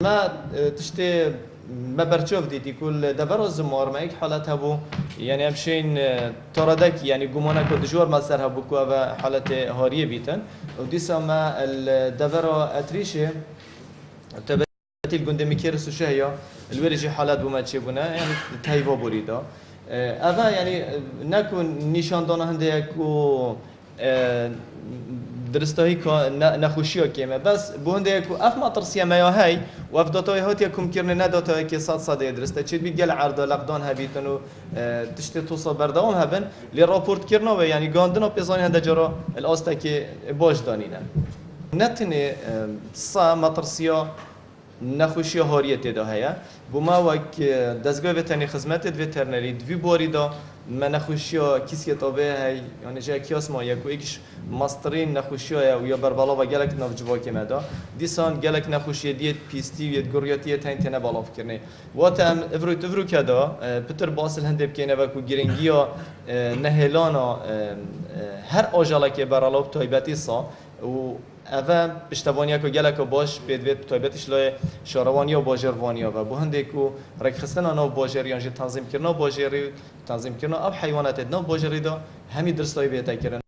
ما تشتي ما برچوف دیتی کل دبر زمار ما یک حالت هبو يعني همشين تردك يعني جمانك ودجور ما سر هبو كوا حالت هارية بيتن وديسا ما الدبر أتريشه تبتي الجند مكيرس وشهيا الورجي حالات بما تشيبنا يعني تهيفا بريدا أبا يعني نكون نشان دانا هنديك و درستهایی که نخوشی کیمه بس بونده کو اف ما ترسیه ما هی و اف داتای هاتی کم کرنه نداتای که صد درسته چید بیگل عرض لقدان هبیتن و تشتی توصل بردام هبن لی راپورت کرنا و یعنی گاندنا پیزانی هنده جرا الاسته که باش دانینه نتنه صا ما ترسیه نخوشی هاریت ده هیا بوما وک دستگاه وترنی خدمت وترنری دوی باری دا ما نخوشی کسی تابع هی یعنی جای کیاس ما یک و یکش ماسترین نخوشی و یا بربالا و گلک نوجوا که مدا دیسان گلک نخوشی دیت پیستی و گریاتی تین تنه بالا فکرنه وقتم افرو کدا پتر باسل هنده بکنه و کو گرینگیا نهلانا هر آجاله که برالاب تایبتی سا و اوه پشتوانیا که گله که باش بدوید تایبتش لای شاروانیا و باجروانیا و بو هنده که رکخستن آنها باجریان جی تنظیم کرنا باجری تنظیم کرنا اب حیوانات ادنا باجری دا همی درستای بیتا کرن